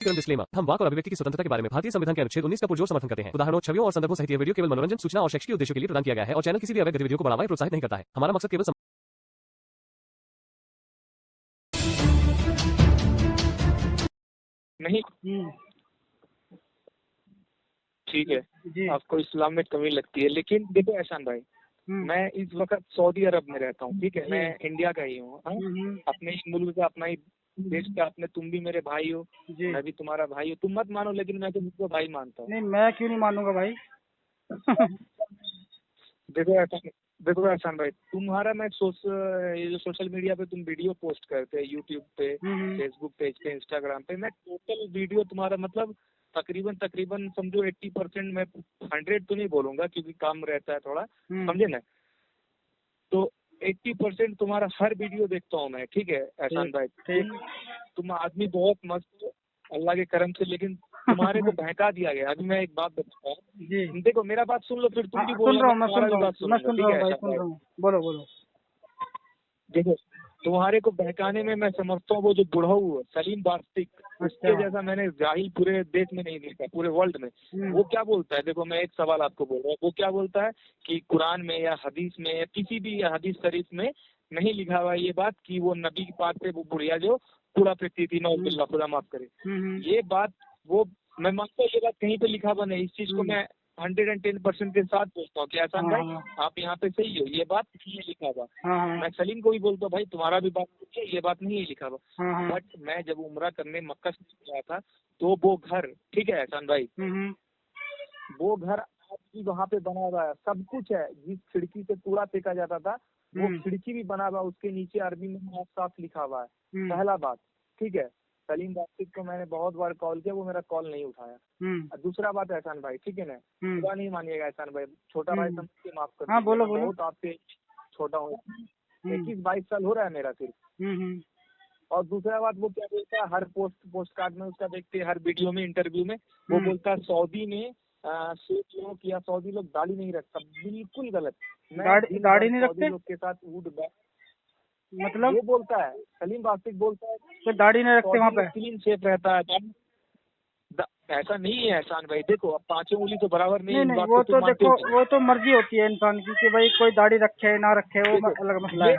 Disclaimer. हम वाक और अभिव्यक्ति की स्वतंत्रता के बारे में भारतीय संविधान के अनुच्छेद 19 का पुरजोर समर्थन करते हैं। उदाहरणों, छवियों और संदर्भों सहित यह वीडियो केवल मनोरंजन, सूचना और शैक्षिक उद्देश्यों के लिए प्रदान किया गया है और चैनल किसी भी अवैध गतिविधियों को बढ़ावा या प्रोत्साहित नहीं करता है। हमारा मकसद केवल नहीं ठीक है जी। आपको इस्लाम में कमी लगती है, लेकिन देखो एहसान भाई, मैं इस वक्त सऊदी अरब में रहता हूँ, ठीक है, जी। मैं इंडिया का ही हूँ, अपने ही मुल्क का, अपना ही देश का, अपने तुम भी मेरे भाई हो, जी। मैं भी तुम्हारा भाई हूँ, तुम मत मानो लेकिन मैं तो मुझको भाई मानता हूँ। नहीं, मैं क्यों नहीं मानूंगा भाई। देखो एहसान भाई, तुम्हारा मैं ये जो सोशल मीडिया पे तुम वीडियो पोस्ट करते हैं, यूट्यूब पे, फेसबुक पेज पे, इंस्टाग्राम पे, मैं टोटल वीडियो तुम्हारा मतलब तकरीबन समझो 80%, मैं 100 तो नहीं बोलूंगा क्योंकि काम रहता है थोड़ा, समझे ना, तो 80% तुम्हारा हर वीडियो देखता हूँ मैं, ठीक है एहसान भाई। तुम आदमी बहुत मस्त हो अल्लाह के करम से, लेकिन तुम्हारे को बहका दिया गया। अभी मैं एक बात बताता हूँ, देखो मेरा बात सुन लो, फिर तुम भी बोलो, तुम्हारा भी बात सुन लो। बोलो। देखो तुम्हारे को बहकाने में मैं समझता हूँ वो जो बुढ़ऊ सलीम बास्तिक, उसके जैसा मैंने जाहिल पूरे देश में नहीं देखा, पूरे वर्ल्ड में। वो क्या बोलता है, देखो मैं एक सवाल आपको बोल रहा हूँ, वो क्या बोलता है कि कुरान में या हदीस में या किसी भी हदीस शरीफ में नहीं लिखा हुआ ये बात कि वो नबी की पास से वो बुढ़िया जो कूड़ा फेंकती थी, नौजुल्ला, खुदा माफ करे, ये बात वो मैं मानता हूँ ये बात कहीं पे लिखा हुआ नहीं। इस चीज को मैं 110% के साथ बोलता हूँ कि एहसान भाई आप यहाँ पे सही हो, ये बात नहीं है लिखा हुआ। मैं सलीम को भी बोलता हूँ भाई तुम्हारा भी बात है, ये बात नहीं है लिखा हुआ। बट मैं जब उम्रा करने मक्का से गया था तो वो घर, ठीक है एहसान भाई, वो घर आज भी वहाँ पे बना हुआ है, सब कुछ है। जिस खिड़की से कूड़ा फेंका जाता था वो खिड़की भी बना हुआ, उसके नीचे अरबी में साफ लिखा हुआ है। पहला बात, ठीक है। सलीम बास्तिक को मैंने बहुत बार कॉल किया, वो मेरा कॉल नहीं उठाया। दूसरा बात एहसान भाई, ठीक है ना, बुरा नहीं मानिएगा एहसान भाई, छोटा भाई समझ के माफ कर दीजिए, बोलो। बहुत आपसे छोटा हूँ, 21-22 साल हो रहा है मेरा सिर्फ। और दूसरा बात, वो क्या बोलता है हर पोस्ट कार्ड में उसका देखते हैं, हर वीडियो में, इंटरव्यू में वो बोलता है सऊदी में शेख लोग या सऊदी लोग दाढ़ी नहीं रखता। बिल्कुल गलत। दाढ़ी नहीं रखते लोग के साथ मतलब वो बोलता है, सलीम बास्तिक बोलता है तो दाढ़ी नहीं रखते वहाँ पे, क्लीन शेप रहता है। ऐसा नहीं है एहसान भाई, देखो अब 5 उंगली तो बराबर नहीं, नहीं वो तो देखो, वो तो मर्जी होती है इंसान की कि भाई कोई दाढ़ी रखे ना रखे, वो अलग मसला है।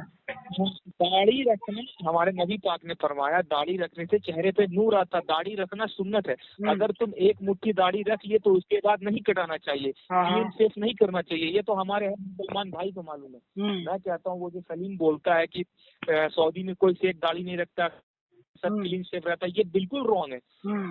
दाढ़ी रखना हमारे नबी पाक ने फरमाया, दाढ़ी रखने से चेहरे पे नूर आता, दाढ़ी रखना सुन्नत है। अगर तुम एक मुट्ठी दाढ़ी रख लिए तो उसके बाद नहीं कटाना चाहिए, क्लीन शेव नहीं करना चाहिए, ये तो हमारे मुसलमान भाई को मालूम है। मैं कहता हूँ वो जो सलीम बोलता है कि सऊदी में कोई शेख दाढ़ी नहीं रखता, सब क्लीन शेव रहता है, ये बिल्कुल रॉन्ग है।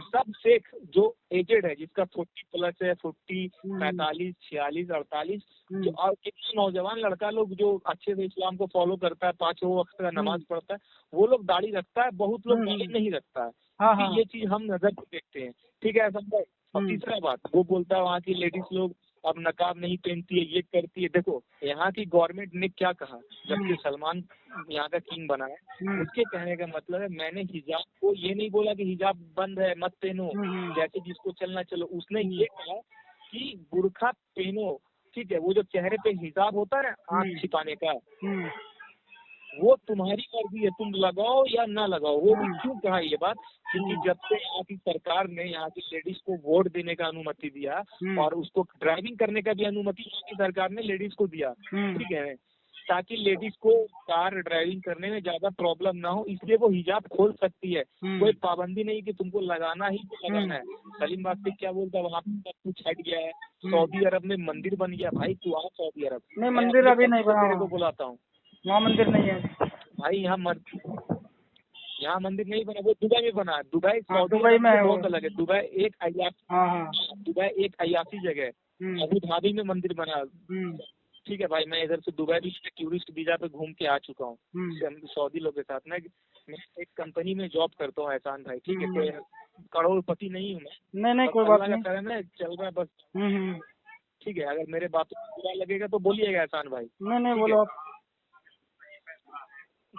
सब शेख जो एजेड है, जिसका 40+ है, 40, 45, 46, 48, जो और कितना नौजवान लड़का लोग जो अच्छे से इस्लाम को फॉलो करता है, 5 वक्त का नमाज पढ़ता है, वो लोग दाढ़ी रखता है। बहुत लोग दाढ़ी नहीं रखता है, क्योंकि ये चीज हम नजर पे देखते हैं, ठीक है समझे। और तीसरा बात, वो बोलता है वहाँ की लेडीज लोग अब नकाब नहीं पहनती है, ये करती है। देखो यहाँ की गवर्नमेंट ने क्या कहा, जबकि सलमान यहाँ का किंग बना है, उसके कहने का मतलब है मैंने हिजाब को ये नहीं बोला कि हिजाब बंद है मत पहनो, जैसे जिसको चलना चलो। उसने ये कहा कि बुर्खा पहनो, ठीक है। वो जो चेहरे पे हिजाब होता है ना आँख छिपाने का, वो तुम्हारी मर्जी है, तुम लगाओ या ना लगाओ। वो भी क्यों कहा ये बात, क्योंकि जब से यहाँ की सरकार ने यहाँ की लेडीज को वोट देने का अनुमति दिया और उसको ड्राइविंग करने का भी अनुमति यहाँ की सरकार ने लेडीज को दिया, ठीक है, ताकि लेडीज को कार ड्राइविंग करने में ज्यादा प्रॉब्लम ना हो, इसलिए वो हिजाब खोल सकती है। कोई पाबंदी नहीं कि तुमको लगाना ही लगाना है। सलीम बास्तिक क्या बोलता है, वहाँ पे सब कुछ हट गया है, सऊदी अरब में मंदिर बन गया। भाई तू आ सऊदी अरब, नहीं मंदिर अभी नहीं बना, तेरे को बुलाता हूँ, वहाँ मंदिर नहीं है भाई। यहाँ मंदिर नहीं बना, वो दुबई में बना है। दुबई दुबई में बहुत अलग है। दुबई एक अयासी जगह है। अबू धाबी में मंदिर बना, ठीक है भाई। मैं इधर से दुबई भी टूरिस्ट वीजा पे घूम के आ चुका हूँ सऊदी लोग के साथ। मैं एक कंपनी में जॉब करता हूँ एहसान भाई, ठीक है, कोई करोड़पति नहीं हूँ मैं, नहीं कोई बात नहीं, चल रहा है बस, ठीक है। अगर मेरे बात बुरा लगेगा तो बोलिएगा एहसान भाई। नहीं बोलो आप।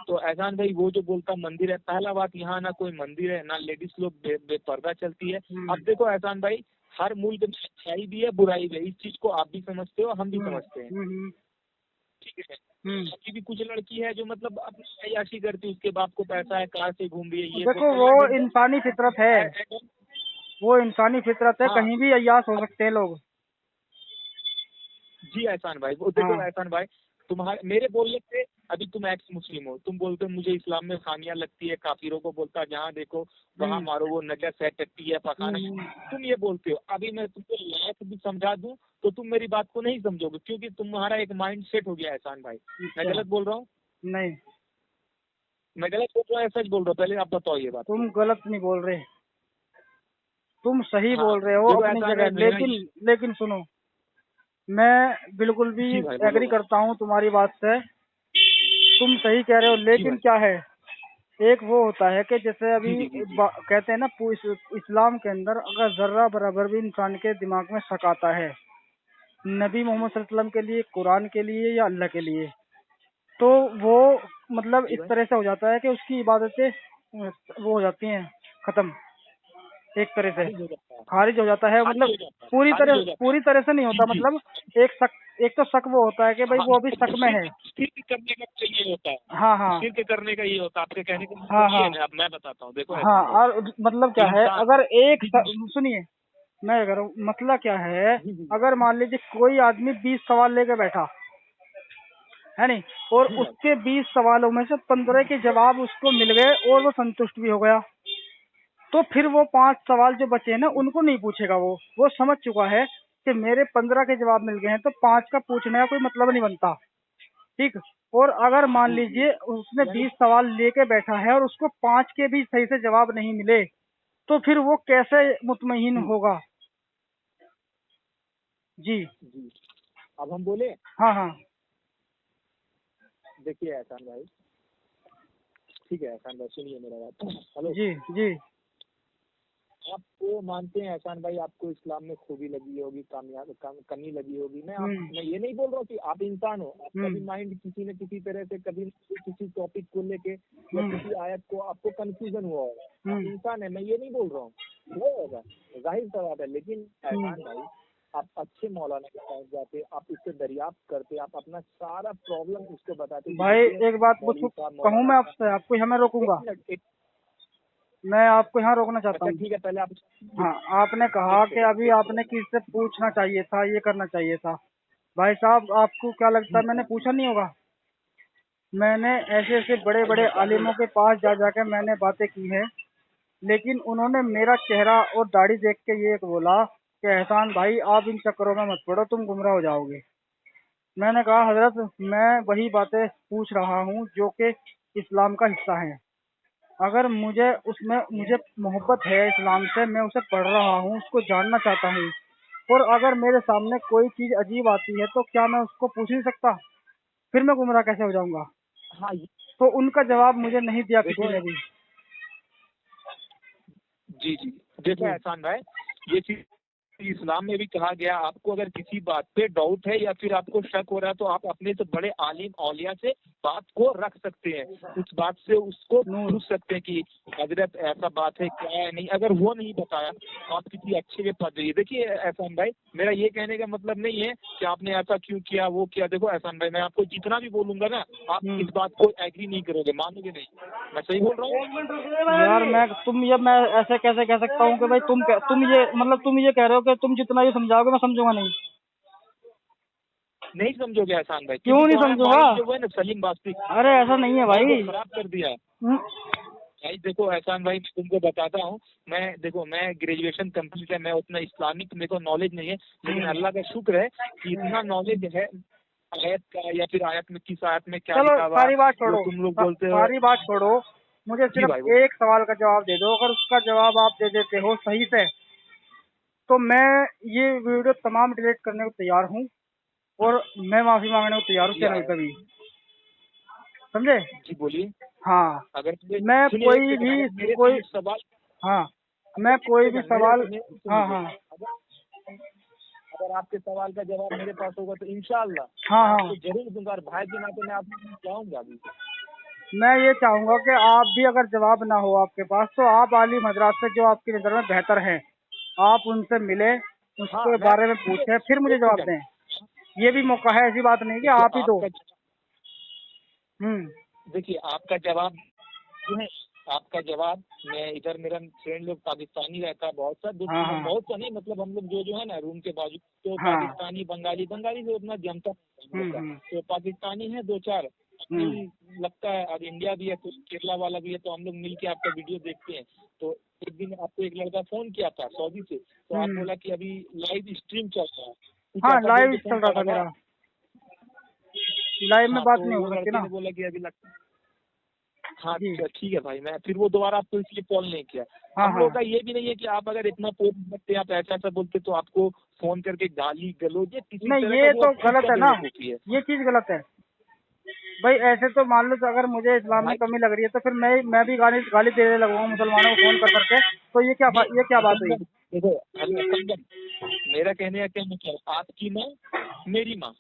तो एहसान भाई वो जो बोलता मंदिर है, पहला बात यहाँ ना कोई मंदिर है, ना लेडीज लोग बेपर्दा चलती है। अब देखो एहसान भाई, हर मुल्क में अच्छाई भी है बुराई भी है, इस चीज को आप भी समझते हो, हम भी समझते हैं, ठीक है। अभी भी कुछ लड़की है जो मतलब अपनी अय्याशी करती है, उसके बाप को पैसा है, कार से घूम रही है, ये देखो वो इंसानी फितरत है। वो इंसानी फितरत है, हाँ। कहीं भी अय्याश हो सकते हैं लोग। जी एहसान भाई, वो देखो हाँ। एहसान भाई, तुम्हारे मेरे बोलने से अभी तुम एक्स मुस्लिम हो, तुम बोलते हो मुझे इस्लाम में खामियां लगती है, काफिरों को बोलता है जहाँ देखो वहाँ मारो, वो नजस है, टट्टी है, पखाना है, तुम ये बोलते हो। अभी मैं तुमको लाख भी समझा दूं तो तुम मेरी बात को नहीं समझोगे, क्योंकि तुम्हारा एक माइंड सेट हो गया है एहसान भाई। मैं गलत बोल रहा हूँ? नहीं, मैं गलत बोल रहा हूँ या सच बोल रहा हूँ? पहले आप बताओ ये बात। तुम गलत नहीं बोल रहे, तुम सही हाँ, बोल रहे हो देखो अपनी एहसान जगह। भाई, मेरा लेकिन सुनो, मैं बिल्कुल भी जी भाई बोलो एग्री भाई। करता हूँ तुम्हारी बात से, तुम सही कह रहे हो। जी लेकिन भाई। क्या है, एक वो होता है कि जैसे जी अभी जी जी जी। कहते हैं ना, इस्लाम के अंदर अगर जर्रा बराबर भी इंसान के दिमाग में शक आता है, नबी मोहम्मद सल्लल्लाहु अलैहि वसल्लम के लिए, कुरान के लिए या अल्लाह के लिए, तो वो मतलब जी इस भाई। तरह से हो जाता है कि उसकी इबादतें वो हो जाती हैं खत्म, एक तरह से खारिज हो जाता है। खारिज हो जाता है। खारिज मतलब हो जाता है। खारिज हो जाता है। पूरी तरह से नहीं जी होता, जी। मतलब एक तो शक वो होता है कि भाई हाँ, वो अभी शक में है। शिर्क करने का तो ये होता है। हाँ हाँ शिर्क करने का ये होता है, आपके कहने का हाँ मतलब ये हाँ है ना। अब मैं बताता हूँ, देखो हाँ। एहसान भाई, और मतलब क्या है, इंसान अगर एक जी जी जी सुनिए, मैं अगर मसला क्या है, जी जी अगर मान लीजिए कोई आदमी 20 सवाल लेके बैठा है नहीं, और जी भाई। उसके 20 सवालों में से 15 के जवाब उसको मिल गए और वो संतुष्ट भी हो गया, तो फिर वो 5 सवाल जो बचे हैं ना, उनको नहीं पूछेगा। वो समझ चुका है कि मेरे 15 के जवाब मिल गए हैं, तो 5 का पूछने का कोई मतलब नहीं बनता। ठीक। और अगर मान जी जी। लीजिए उसने यानी 20 सवाल लेके बैठा है और उसको 5 के भी सही से जवाब नहीं मिले, तो फिर वो कैसे मुतमईन जी होगा? जी। जी। अब हम बोले, हाँ हाँ। देखिए एहसान भाई, ठीक है एहसान भाई, सुनिए मेरा बात। हेलो। जी जी। आपको मानते हैं एहसान भाई, आपको इस्लाम में खूबी लगी होगी, कमी लगी होगी। मैं ये नहीं बोल रहा हूँ कि आप इंसान हो, आपका भी माइंड किसी न किसी तरह से कभी किसी टॉपिक को लेके या किसी आयत को आपको कंफ्यूजन हुआ होगा। आप इंसान है, मैं ये नहीं बोल रहा हूँ, वो होगा, जाहिर सा बात है। लेकिन एहसान भाई, आप अच्छे मौलाना के पास जाते, आप उससे दरियाफ्त करते, आप अपना सारा प्रॉब्लम उसको बताते कि भाई देखिए एक बात मौलवी पूछूं, साहब, कहूँ मौलाना मैं साहब। आपसे, आपको यहाँ मैं रोकूंगा, एक मिनट, एक, मैं आपको यहाँ रोकना चाहता अच्छा हूँ। ठीक है, पहले आप हाँ, आपने कहा एक कि सेकंड, अभी एक आपने सेकंड। किससे पूछना चाहिए था, ये करना चाहिए था। भाई साहब, आपको क्या लगता है मैंने पूछा नहीं होगा? मैंने ऐसे ऐसे बड़े भाई बड़े मैं क्या बोल आलिमों के पास जा जाकर मैंने बातें की हैं, लेकिन उन्होंने मेरा चेहरा और दाढ़ी देख के ये बोला कि एहसान भाई, आप इन चक्करों में मत पड़ो, तुम गुमराह हो जाओगे। मैंने कहा हजरत, मैं वही बातें पूछ रहा हूँ जो कि इस्लाम का हिस्सा है। अगर मुझे मोहब्बत है इस्लाम से, मैं उसे पढ़ रहा हूँ, उसको जानना चाहता हूँ, और अगर मेरे सामने कोई चीज़ अजीब आती है तो क्या मैं उसको पूछ नहीं सकता? फिर मैं गुमराह कैसे हो जाऊंगा? हाँ तो उनका जवाब मुझे नहीं दिया देखो, किसी ने भी। जी जी, देखो जी। एहसान भाई, ये चीज इस्लाम में भी कहा गया, आपको अगर किसी बात पे डाउट है या फिर आपको शक हो रहा है तो आप अपने से बड़े आलिम औलिया से बात को रख सकते हैं, उस बात से उसको नूर। पूछ सकते हैं कि हजरत ऐसा बात है, क्या है नहीं। अगर वो नहीं बताया तो आप किसी अच्छे के पास जाइए। देखिए एहसान भाई, मेरा ये कहने का मतलब नहीं है कि आपने ऐसा क्यों किया, वो किया। देखो एहसान भाई, मैं आपको जितना भी बोलूंगा ना, आप इस बात को एग्री नहीं करोगे, मानोगे नहीं। मैं सही बोल रहा हूँ? यार मैं ऐसे कैसे कह सकता हूँ कि भाई तुम ये कह रहे हो कि तुम जितना भी समझाओगे मैं समझूंगा नहीं? नहीं समझोगे एहसान भाई, क्यों क्योंकि नहीं तुम्हारा समझूंगा? माइंड जो है ना सलीम बास्तिक, अरे ऐसा नहीं है भाई वो भाई। खराब कर दिया है। हम्म, भाई देखो एहसान भाई, मैं तुमको बताता हूँ, मैं ग्रेजुएशन कंप्लीट है, मैं उतना इस्लामिक मेरे को नॉलेज नहीं है, लेकिन अल्लाह का शुक्र है कि इतना नॉलेज है आयत का, या फिर आयत में किस आयत में क्या चलो लिखा हुआ, सारी बात जो छोड़ो, तुम लोग बोलते हो। सारी बात छोड़ो, मुझे जी सिर्फ भाई वो, एक सवाल का जवाब दे दो। अगर उसका जवाब आप दे देते हो सही से, तो मैं ये वीडियो तमाम डिलीट करने को तैयार हूँ, और मैं माफी मांगने को तैयार हूँ जी चैनल पे भी। समझे? जी बोलिए। हाँ। अगर मैं सुनिए एक कोई सेकंड, भी अगर मेरे से कोई ये सवाल, हाँ, अगर मैं एक कोई भी सेकंड मेरे सवाल। सुन हाँ लीजिए, हाँ अगर आपके सवाल का जवाब मेरे पास होगा तो इंशाअल्लाह हाँ मैं हाँ। आपको जरूर दूंगा, और भाई के नाते मैं आपको चाहूंगा अभी। मैं ये चाहूंगा कि आप भी, अगर जवाब ना हो आपके पास, तो आप आलिम हजरात से जो आपकी नज़र में बेहतर है, आप उनसे मिले, हाँ उसके मैं बारे में पूछें, फिर मुझे एक जवाब सेकंड, दें। ये भी मौका है, ऐसी बात नहीं कि देखिए आप ही दो। आपका, हम्म। देखिए आपका जवाब जो है आपका जवाब मैं इधर, मेरा फ्रेंड लोग पाकिस्तानी रहता है बहुत सा, हाँ, हाँ। बहुत सा नहीं, मतलब हम लोग जो है ना रूम के बाजू, तो हाँ। पाकिस्तानी बंगाली से उतना जमता नहीं है, हम्म। तो पाकिस्तानी है 2-4 लगता है, और इंडिया भी है, तो केरला वाला भी है, तो हम लोग मिलके आपका वीडियो देखते हैं। तो एक दिन आपको एक लड़का फोन किया था सऊदी से, तो आप बोला कि अभी लाइव स्ट्रीम चल रहा है, कुछ हाँ, ऐसा बोल लाइव के चल फोन रहा था काटा मेरा, लाइव में हाँ, बात तो नहीं वो हो सकती लड़के ना। ने बोला कि अभी लगता हाँ जी। अच्छा, ठीक है भाई, मैं फिर वो दोबारा आपको इसलिए कॉल नहीं किया। हाँ, हम लोगों हाँ। का ये भी नहीं है कि आप अगर इतना पोस्ट करते आप ऐसा बोलते तो आपको फोन करके गाली गलौज या किसी नहीं, तरह ये का वो तो खुद गलत का है ना, बेवकूफी है ये चीज गलत है भाई। ऐसे तो मान लो, तो अगर मुझे इस्लाम में भाई। कमी लग रही है तो फिर मैं भी गाली गाली देने लगूंगा मुसलमानों को फोन कर करके, तो ये नहीं, क्या बात हुई? संगम, देखो हेलो संगम, मेरा कहने का क्या मतलब, आपकी माँ मेरी माँ,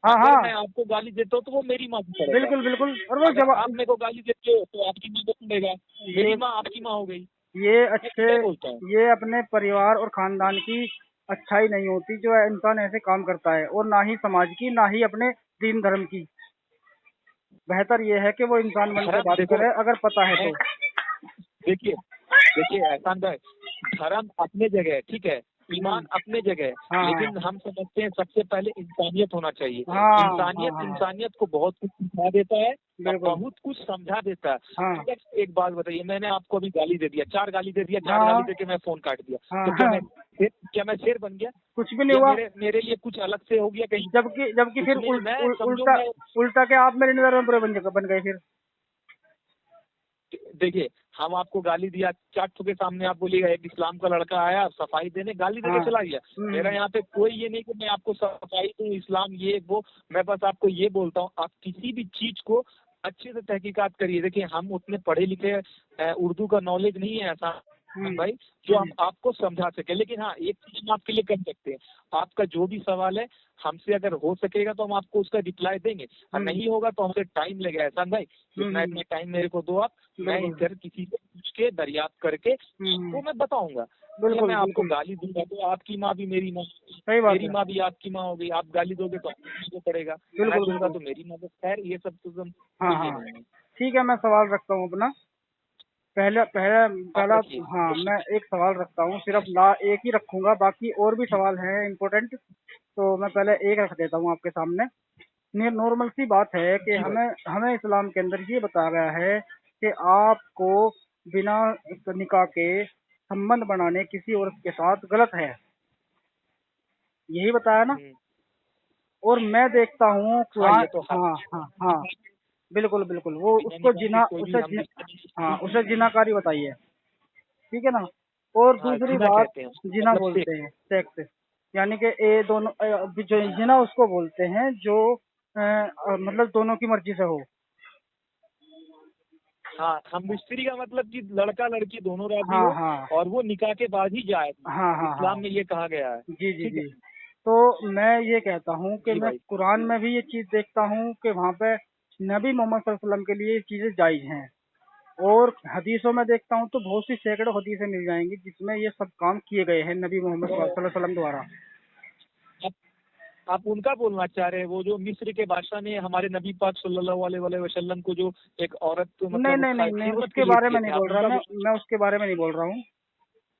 हाँ, अगर मैं हाँ, आपको गाली देता हूँ तो वो मेरी माँ को पड़ेगा, बिल्कुल बिल्कुल। और वो अगर आप जवाब, मेरे को गाली देते हो तो आपकी माँ को पड़ेगा, मेरी ये माँ आपकी माँ हो गई। ये मैं अच्छे, क्या बोलता हूँ, ये अपने परिवार और खानदान की अच्छाई नहीं होती जो इंसान ऐसे काम करता है, और ना ही समाज की, ना ही अपने दीन धर्म की। बेहतर ये है कि वो इंसान बन के धर्म बात देखो, करे, अगर पता है तो। देखिए देखिए एहसान भाई, धर्म अपने जगह है, ठीक है, ईमान अपने जगह है, हाँ, लेकिन हम समझते हैं सबसे पहले इंसानियत होना चाहिए। हाँ, हाँ, इंसानियत हाँ, इंसानियत को बहुत कुछ सिखा देता है और बिल्कुल। बहुत कुछ समझा देता है। हाँ, अगर एक बात बताइए, मैंने आपको अभी गाली दे दिया, 4 गाली दे दिया, 4 गाली हाँ, दे के मैं फोन काट दिया, हाँ, तो हाँ, क्या मैं शेर बन गया, कुछ भी नहीं या हुआ। मेरे लिए कुछ अलग से हो गया कहीं? जबकि कुछ फिर नहीं, मैं समझो उल्टा, मैं, उल्टा के आप मेरी नजर में बुरे बन गए फिर। देखिए हम आपको गाली दिया, 4 के सामने आप बोलिएगा एक इस्लाम का लड़का आया सफाई देने, गाली देके हाँ। चला गया। मेरा यहाँ पे कोई ये नहीं कि मैं आपको सफाई दूं, इस्लाम ये वो, मैं बस आपको ये बोलता हूँ आप किसी भी चीज को अच्छे से तहकीकात करिए। देखिए हम उतने पढ़े लिखे, उर्दू का नॉलेज नहीं है ऐसा भाई जो हम आपको समझा सके, लेकिन हाँ एक चीज हम आपके लिए कर सकते हैं, आपका जो भी सवाल है हमसे अगर हो सकेगा तो हम आपको उसका रिप्लाई देंगे, और नहीं होगा तो हमसे टाइम लगेगा। एहसान भाई इतना टाइम मेरे को दो आप, मैं इधर किसी से पूछ के दरियाफ्त करके आपको मैं बताऊंगा। बिल्कुल मैं आपको बिल्कुल, गाली दूंगा तो आपकी माँ भी मेरी माँ, सही बात मेरी है। माँ भी आपकी माँ होगी, आप गाली दोगे तो आपको पड़ेगा, मैं बिल्कुल दूंगा बिल्कुल। तो मेरी माँ को। खैर ये सब तो हाँ, कोई ये हाँ, नहीं है। ठीक है, मैं सवाल रखता हूँ अपना। पहले पहले आप पहला, रखिए। हाँ, मैं एक सवाल रखता हूँ, सिर्फ एक ही रखूंगा, बाकी और भी सवाल हैं इम्पोर्टेंट, तो मैं पहले एक रख देता हूँ आपके सामने। नॉर्मल सी बात है कि जी भाई। हमें हमें इस्लाम के अंदर ये बताया गया है कि आपको बिना निकाह के संबंध बनाने किसी औरत के साथ गलत है, यही बताया ना। और मैं देखता हूँ हाँ कुरान, ये तो है, हाँ, हाँ, हाँ, बिल्कुल बिल्कुल, वो बिना उसको निकाह के जिना कोई भी उसे हम हाँ, उसे जिनाकारी बताइए, ठीक है ना। और हाँ दूसरी जिना बात, कहते हैं उसको, जिना मतलब से। बोलते हैं, सेक्स, यानी कि ये दोनों जो जिना उसको बोलते हैं जो मतलब दोनों की मर्जी से हो। हाँ हम मिस्त्री का मतलब कि लड़का लड़की दोनों राजी हाँ, हो, हाँ, और वो निकाह के बाद ही जाए, हाँ, हाँ, हाँ, इस्लाम में ये कहा गया है। जी जी ठीक है जी। तो मैं ये कहता हूँ कि जी मैं भाई। कुरान में भी ये चीज़ देखता हूँ कि वहाँ पे नबी मोहम्मद सल्लल्लाहु अलैहि वसल्लम के लिए ये चीज़ें जायज़ हैं, और हदीसों में देखता हूँ तो बहुत सी सैकड़ों हदीसें मिल जाएंगी जिसमें ये सब काम किए गए हैं नबी मोहम्मद तो सल्लल्लाहु अलैहि वसल्लम द्वारा। आप उनका बोलना चाह रहे हैं, वो जो मिस्र के बादशाह ने हमारे नबी पाक सल्लल्लाहु अलैहि वसल्लम को जो एक औरत को नहीं मतलब नहीं नहीं नहीं, खिदमत के उसके लिए बारे दिए में नहीं थे, आप बोल रहा उनका मैं उसके बारे में नहीं बोल रहा हूँ।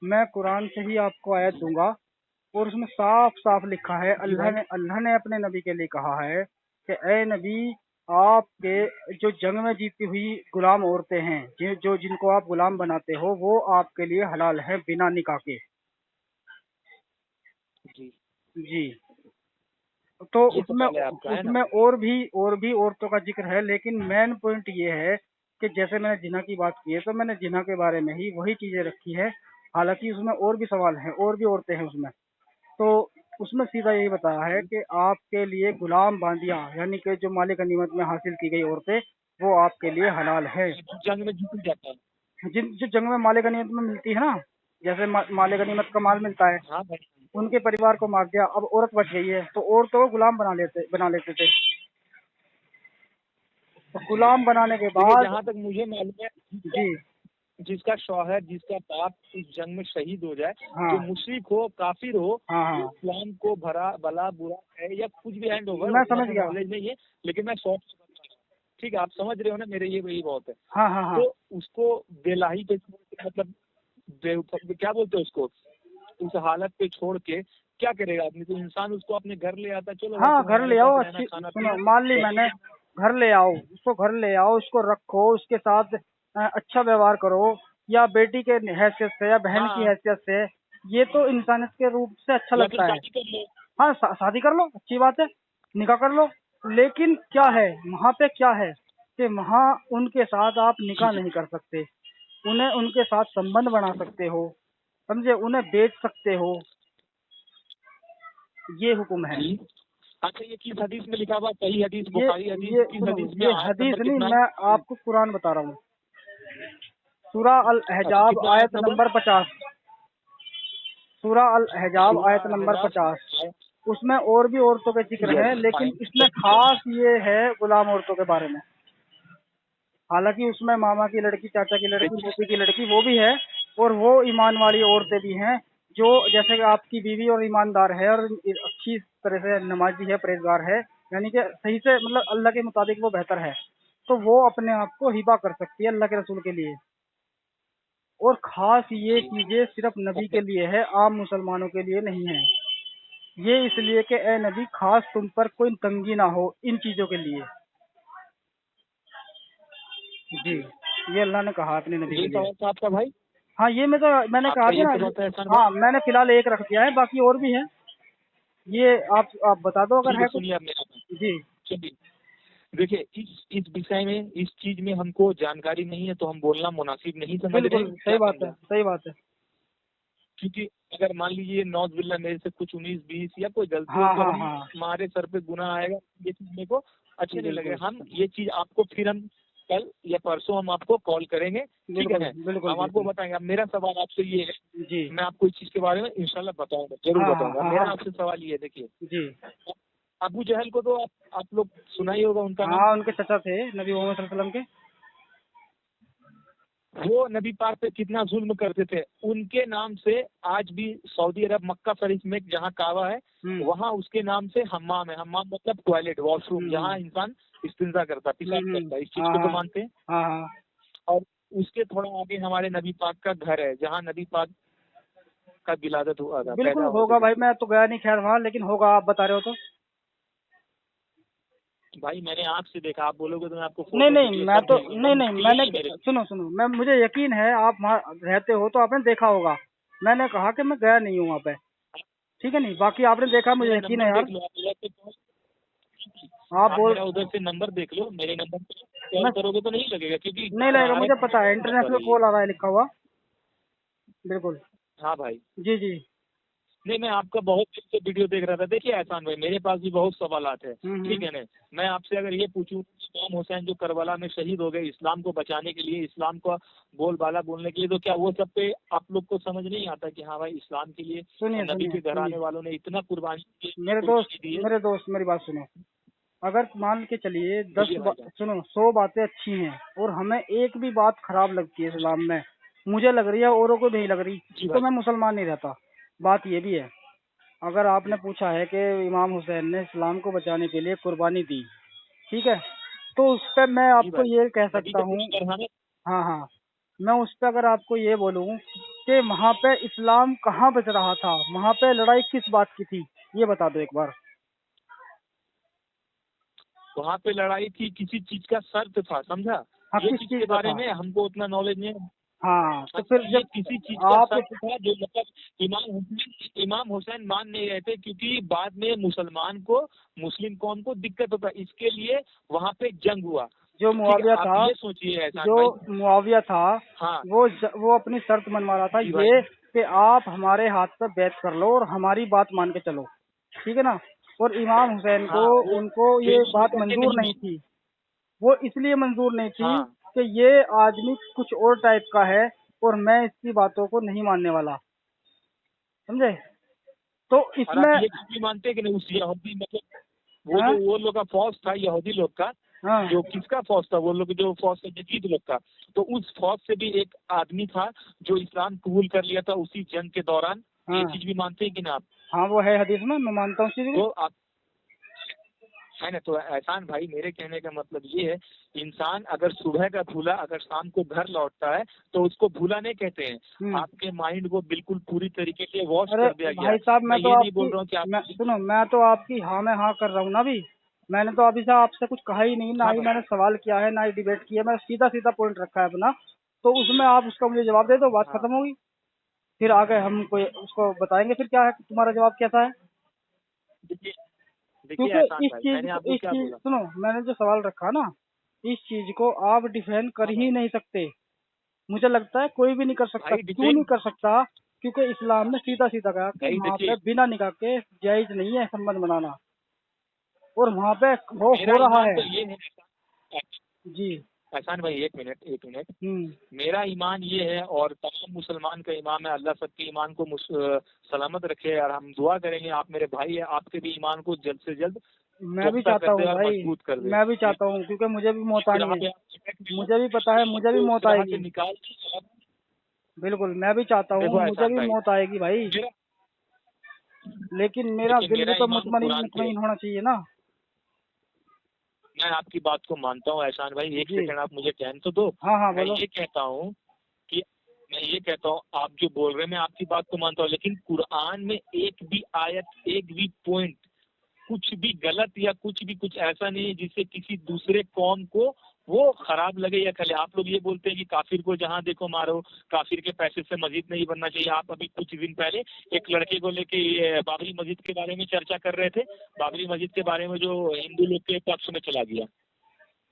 मैं कुरान से ही आपको आयत दूंगा, और उसमें साफ साफ लिखा है, जी भाई। अल्लाह ने अपने नबी के लिए कहा है कि ए नबी, आपके जो जंग में जीती हुई गुलाम औरतें हैं, जो जिनको आप गुलाम बनाते हो, वो आपके लिए हलाल है बिना निकाह के। जी जी। तो ये तो उसमें पहले आपका है ना। उसमें और भी औरतों का जिक्र है, लेकिन मेन पॉइंट ये है कि जैसे मैंने जिना की बात की है तो मैंने जिना के बारे में ही वही चीजें रखी है। हालांकि उसमें और भी सवाल हैं, और भी औरतें हैं उसमें, तो उसमें सीधा यही बताया है कि आपके लिए गुलाम बांदियां, यानी कि जो मालिक गनीमत में हासिल की गई औरतें, वो आपके लिए हलाल है। जो जंग में जीत जाता है। जो जंग में मालिक गनीमत में मिलती है ना, जैसे मालिक गनीमत का माल मिलता है, हाँ भाई। उनके परिवार को मार दिया, अब औरत बच गई है तो औरतों को गुलाम बना लेते थे। तो गुलाम बनाने के देखिए बाद, जहाँ तक मुझे मालूम है, जी, जिसका शौहर जिसका बाप उस जंग में शहीद हो जाए, हाँ, जो मुशरिक हो काफिर हो, हाँ, जो हाँ, इस्लाम को भला बुरा है या कुछ भी हैंड ओवर, मैं उतना समझ तो गया। नॉलेज नहीं है, लेकिन मैं शॉर्ट में बता रहा हूँ, ठीक है, आप समझ रहे हो ना, मेरे ये वही बहुत है। हाँ हाँ हाँ तो उसको बेलाही पे मतलब क्या बोलते हैं उसको, उस हालत पे छोड़ के क्या करेगा आदमी? तो इंसान उसको अपने घर ले आता, चलो भाई हाँ, तुम घर हमारे ले आओ। साथ रहना, अच्छी खाना सुनो, पीना। मान ली मैंने, घर ले आओ उसको, घर ले आओ उसको, रखो उसके साथ, अच्छा व्यवहार करो, या बेटी के हैसियत से या बहन की हाँ, हैसियत से, ये तो इंसानियत के रूप से अच्छा या फिर लगता है। शादी कर लो। हाँ, शादी कर लो, अच्छी बात है, निकाह कर लो। लेकिन क्या है वहाँ पे, क्या है कि वहाँ उनके साथ आप जी निकाह नहीं कर सकते, उन्हें उनके साथ संबंध बना सकते हो, समझे, उन्हें बेच सकते हो, ये हुक्म है। जी। अच्छा, ये किस हदीस में लिखा हुआ? सही हदीस, ये बुखारी हदीस, ये किस सुनो, हदीस में, ये आयत हदीस नंबर नहीं, कितना है? मैं आपको कुरान बता रहा हूँ। सूरा अल अच्छा, अहजाब कितना आयत आयत नंबर 50। सूरा अल अहजाब सूरह आयत नंबर अल-अहज़ाब 50। उसमें और भी औरतों के जिक्र है, यस लेकिन आयत इसमें खास ये है गुलाम औरतों के बारे में। हालांकि उसमें मामा की लड़की, चाचा की लड़की, देखिए, फूफी की लड़की वो भी है, और वो ईमान वाली औरतें भी हैं, जो जैसे कि आपकी बीवी और ईमानदार है और अच्छी तरह से नमाजी है, परहेजगार है, यानी कि सही से मतलब अल्लाह के मुताबिक वो बेहतर है, तो वो अपने आप को हिबा कर सकती है अल्लाह के रसूल के लिए। और खास ये चीजें सिर्फ नबी के लिए है, आम मुसलमानों के लिए नहीं है। ये इसलिए कि ए नबी, खास तुम पर कोई तंगी ना हो इन चीजों के लिए। जी, ये अल्लाह ने कहा अपने नबी ये के लिए। सवाल था आपका भाई, हाँ, ये मैंने कहा आपका था ये ना। सवाल था एहसान भाई। हाँ, मैंने फिलहाल एक रख दिया है, बाकी और भी है। ये आप बता दो अगर ठीक है, है कुछ। सुनिए आप मेरा बात। जी, चलिए, देखिए, इस विषय में, इस चीज में हमको जानकारी नहीं है, तो हम बोलना मुनासिब नहीं समझ रहे बिल्कुल हैं, सही क्या बात है, समझा? सही बात है। क्योंकि अगर मान लीजिए नौज़-बिल्लाह मेरे से कुछ 19-20 या कोई गलती हो, हाँ तो हाँ हम हाँ, हमारे सर पे गुनाह आएगा, ये चीज मेरे को अच्छे नहीं बिल्कुल लगेगा। हम ये चीज आपको फिर हम कल या परसों हम आपको कॉल करेंगे, ठीक है बिल्कुल ना? बिल्कुल हम आपको बिल्कुल। बताएंगे। अब मेरा सवाल आपसे ये है, जी, मैं आपको इस चीज के बारे में इंशाल्लाह बताऊंगा, जरूर हाँ हाँ बताऊंगा। हाँ मेरा हाँ, आपसे सवाल ये है, देखिए, जी, अबू जहल को तो आप लोग सुना ही होगा उनका नाम। हाँ, उनके चचा थे नबी मोहम्मद सल्लल्लाहु अलैहि वसल्लम के। वो नबी पाक पे कितना जुल्म करते थे। उनके नाम से आज भी सऊदी अरब मक्का शरीफ में जहाँ काबा है, हम्म वहाँ उसके नाम से हम्माम है। हम्माम मतलब टॉयलेट, वॉशरूम, हम्म जहाँ इंसान इस्तिंजा करता, पेशाब करता है। इस चीज हाँ को तो हाँ मानते हैं। हाँ हाँ, और उसके थोड़ा आगे हमारे नबी पाक का घर है, जहाँ नबी पाक का विलादत हुआ था, पैदा बिल्कुल होते होगा थे। भाई, मैं तो गया नहीं खैर वहाँ, लेकिन होगा, आप बता रहे हो तो। भाई मैंने आँख से देखा, आप बोलोगे तो मैं आपको नहीं फोटो नहीं, वीडियो मैं सब तो भेजूंगा, नहीं नहीं, मैंने, क्लियरली मेरे। सुनो सुनो, मैं, मुझे यकीन है आप वहाँ रहते हो तो आपने देखा होगा। मैंने कहा कि मैं गया नहीं हूँ वहाँ पे, ठीक है, नहीं बाकी आपने देखा, मुझे मेरा यकीन है नंबर यार। देख लो आप उधर से आप आप बोल, मेरा उधर से नंबर देख लो, मेरे नंबर पे कॉल मैं, करोगे तो नहीं लगेगा, क्योंकि नहीं लगेगा, आ मुझे रहे पता है नंबर इंटरनेशनल है ये। कॉल आ रहा है लिखा हुआ। बिल्कुल। हाँ भाई। जी जी। नहीं, मैं आपका बहुत दिन से वीडियो देख रहा था। देखिए एहसान भाई, मेरे पास भी बहुत सवालात है, ठीक हम्म, है ना? मैं आपसे अगर ये पूछूं, इमाम हुसैन जो करबला में शहीद हो गए इस्लाम को बचाने के लिए, इस्लाम को बोलबाला बोलने के लिए, तो क्या वो सब पे आप लोग को समझ नहीं आता कि हाँ भाई, इस्लाम के लिए सुनिए नबी सुनिए के घर आने सुनिए, वालों ने इतना कुर्बानी की, इतनी मेरे दोस्त, कुर्बानी दी है। मेरे दोस्त मेरी बात सुनो। अगर मान के चलिए बोलिए भाई साहब। सुनो, 100 बातें अच्छी हैं और हमें एक भी बात खराब लगती है इस्लाम में, मुझे लग रही है, औरों को नहीं लग रही, जी तो भाई। मैं मुसलमान नहीं रहता। बात ये भी है। अगर आपने पूछा है कि इमाम हुसैन ने इस्लाम को बचाने के लिए कुर्बानी दी, ठीक है, तो उस पर मैं जी आपको भाई, ये कह नबी सकता का हूँ। पूरी तरह है। हाँ हाँ, मैं उस पर अगर आपको ये बोलूँ कि वहाँ पे इस्लाम कहाँ बच रहा था, वहाँ पे लड़ाई किस बात की थी, ये बता दो एक बार। वहाँ पे लड़ाई थी, किसी चीज का शर्त था, समझा? हाँ, ये किस चीज चीज़ के का बारे था। में हमको उतना नॉलेज नहीं है। हाँ, हाँ, तो फिर ये जब किसी चीज का आप, शर्त था, जो मतलब इमाम हुसैन मान नहीं रहे थे, क्योंकि बाद में मुसलमान को, मुस्लिम कौम को दिक्कत होता, इसके लिए वहाँ पे जंग हुआ। जो ठीक है, मुआविया आप था, ये सोचिए एहसान जो भाई। मुआविया था, हाँ वो अपनी शर्त मनवा रहा था, जी भाई। ये कि आप हमारे हाथ पर बैत कर लो और हमारी बात मान के चलो, ठीक है ना। और इमाम हुसैन को, हाँ, वो उनको ये बेईमानी बात करके मंजूर नहीं नहीं माने। थी। वो इसलिए मंजूर नहीं थी हाँ, कि ये आदमी कुछ और टाइप का है और मैं इसकी बातों को नहीं मानने वाला, समझे। तो और आप इसमें, ये चीज भी मानते हैं कि नहीं, उस यहूदी मतलब वो हाँ जो वो लोग का फौज था, यहूदी लोग का, हाँ जो किसका फौज था, वो लोग जो फौज था यजीद लोग का, तो उस फौज से भी एक आदमी था जो इस्लाम कबूल कर लिया था उसी जंग के दौरान। ये हाँ चीज भी मानते हैं कि ना आप? हाँ, वो है हदीस में, मैं मानता हूँ इस चीज़ को। तो आप है ना। तो एहसान भाई, मेरे कहने का मतलब ये है, इंसान अगर सुबह का भूला अगर शाम को घर लौटता है तो उसको भूला नहीं कहते हैं। आपके माइंड को बिल्कुल पूरी तरीके से वॉश अरे कर दिया गया भाई है। साहब, मैं ये नहीं बोल रहा हूँ कि आप सुनो, मैं तो आपकी हाँ में हाँ कर रहा हूँ ना अभी। मैंने तो अभी से आपसे कुछ कहा ही नहीं, ना हाँ ही भाई, मैंने सवाल किया है, ना ही डिबेट किया है। मैं सीधा सीधा पॉइंट रखा है अपना, तो उसमें आप उसका मुझे जवाब दे दो, बात हाँ खत्म होगी। फिर आगे हम कोई उसको बताएंगे फिर क्या है, तुम्हारा जवाब कैसा है। देखिए, देखिए क्योंकि एहसान इस भाई, चीज मैंने को, आपको इस क्या चीज बोला। सुनो, मैंने जो सवाल रखा ना, इस चीज को आप डिफेंड कर हाँ ही भाई, नहीं सकते। मुझे लगता है कोई भी नहीं कर सकता। भाई क्यों नहीं डिटेल, कर सकता? क्योंकि इस्लाम में सीधा सीधा कहा कि भाई वहाँ पे देखिए, बिना निकाह के जायज नहीं है संबंध बनाना, और वहाँ पे वो मेरा हो रहा ईमान है। तो ये है जी। एहसान भाई, एक मिनट एक मिनट। हम्म। मेरा ईमान ये है और तमाम मुसलमान का ईमान है, अल्लाह सबके ईमान को सलामत रखे, और हम दुआ करेंगे, आप मेरे भाई है, आपके भी ईमान को जल्द से जल्द मैं भी पुख्ता चाहता कर दे हूँ और भाई, मजबूत कर दे। मैं भी चाहता हूँ, क्योंकि मुझे भी मौत फिर आनी यहाँ है। पे आप चिपक नहीं मुझे भी पता है, मुझे भी आपको मौत फिर यहाँ से आएगी। निकाल के बिल्कुल, मैं भी चाहता हूँ, देखो मुझे एहसान भी भाई, मौत आएगी भाई। मेरा लेकिन मेरा देखिए, दिल भी मेरा तो ईमान मुतमईन कुरान पे है। मुतमईन होना चाहिए ना। मैं आपकी बात को मानता हूँ एहसान भाई, एक जी। सेकंड आप मुझे टाइम तो दो। हाँ हाँ, मैं बोलो। ये कहता हूँ कि मैं ये कहता हूँ, आप जो बोल रहे हैं मैं आपकी बात को मानता हूँ, लेकिन कुरान में एक भी आयत, एक भी पॉइंट, कुछ भी गलत या कुछ भी कुछ ऐसा नहीं है जिससे किसी दूसरे कौम को वो खराब लगे या खले। आप लोग ये बोलते हैं कि काफिर को जहाँ देखो मारो, काफिर के पैसे से मस्जिद नहीं बनना चाहिए। आप अभी कुछ दिन पहले एक लड़के को लेके ये बाबरी मस्जिद के बारे में चर्चा कर रहे थे, बाबरी मस्जिद के बारे में, जो हिंदू लोग के पक्ष में चला गया।